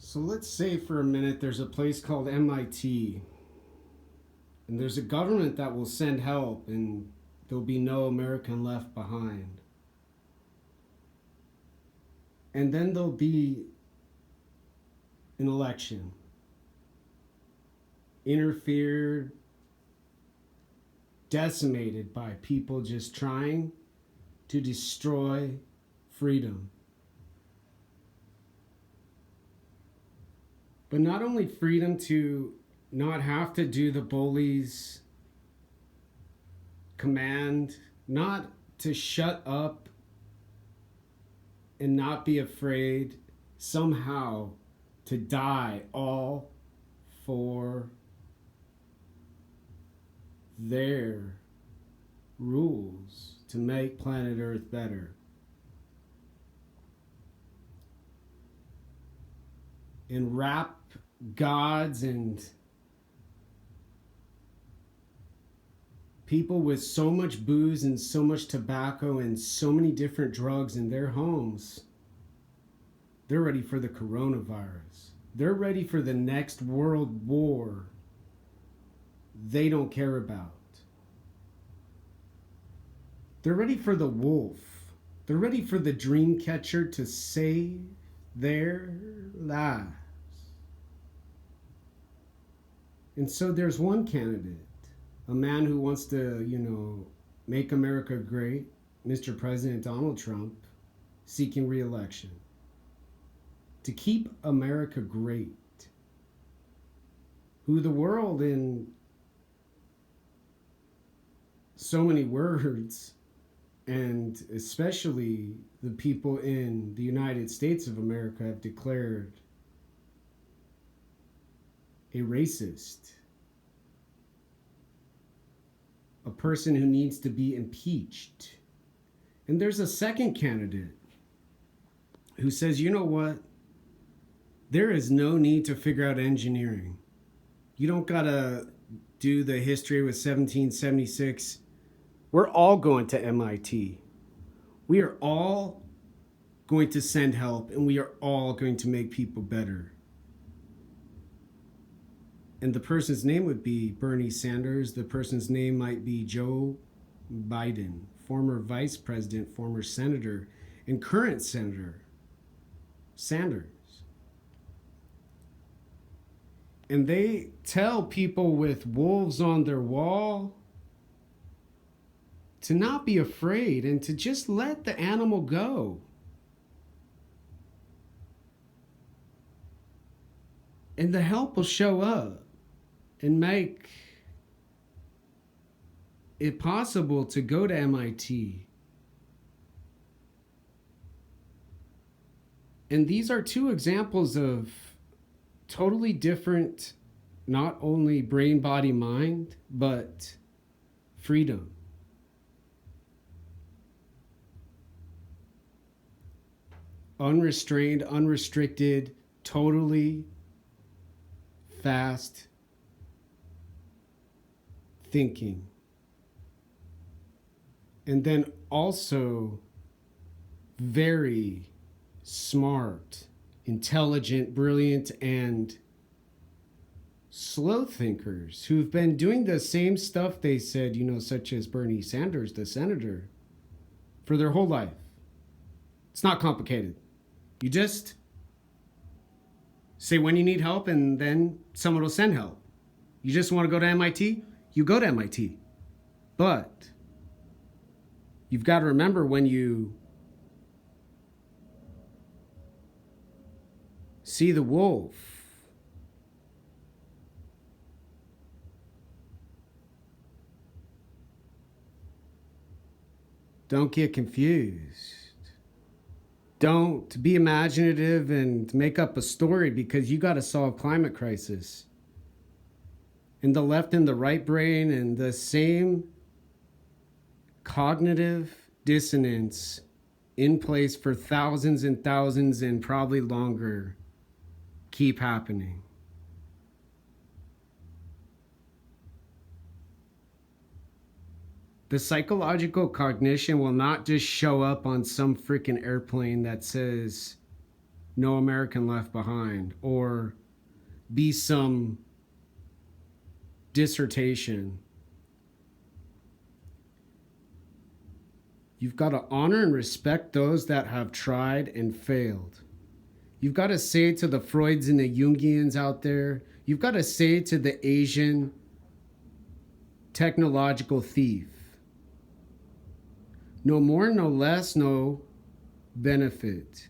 So let's say for a minute there's a place called MIT, and there's a government that will send help, and there'll be no American left behind. And then there'll be an election, interfered, decimated by people just trying to destroy freedom. But not only freedom to not have to do the bully's command, not to shut up and not be afraid somehow to die all for their rules to make planet Earth better. And wrap gods and people with so much booze and so much tobacco and so many different drugs in their homes. They're ready for the coronavirus. They're ready for the next world war they don't care about. They're ready for the wolf. They're ready for the dream catcher to save their lives. And so there's one candidate, a man who wants to, make America great, Mr. President Donald Trump, seeking re-election. To keep America great. Who the world, in so many words, and especially the people in the United States of America, have declared a racist, a person who needs to be impeached. And there's a second candidate who says, you know what? There is no need to figure out engineering. You don't gotta do the history with 1776. We're all going to MIT. We are all going to send help, and we are all going to make people better. And the person's name would be Bernie Sanders. The person's name might be Joe Biden, former vice president, former senator, and current senator Sanders. And they tell people with wolves on their wall to not be afraid and to just let the animal go. And the help will show up and make it possible to go to MIT. And these are two examples of totally different, not only brain, body, mind, but freedom. Unrestrained, unrestricted, totally fast thinking. And then also very smart, intelligent, brilliant, and slow thinkers who've been doing the same stuff they said, such as Bernie Sanders, the senator, for their whole life. It's not complicated. You just say when you need help, and then someone will send help. You just want to go to MIT? You go to MIT. But you've got to remember, when you see the wolf, don't get confused. Don't be imaginative and make up a story, because you got to solve climate crisis. And the left and the right brain and the same cognitive dissonance in place for thousands and thousands and probably longer keep happening. The psychological cognition will not just show up on some freaking airplane that says No American Left Behind, or be some dissertation. You've got to honor and respect those that have tried and failed. You've got to say to the Freuds and the Jungians out there, you've got to say to the Asian technological thief, no more, no less, no benefit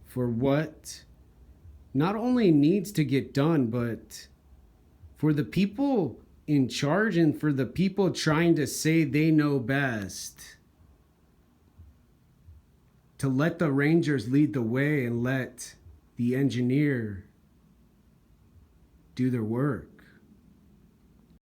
for what not only needs to get done, but for the people in charge and for the people trying to say they know best, to let the Rangers lead the way and let the engineer do their work.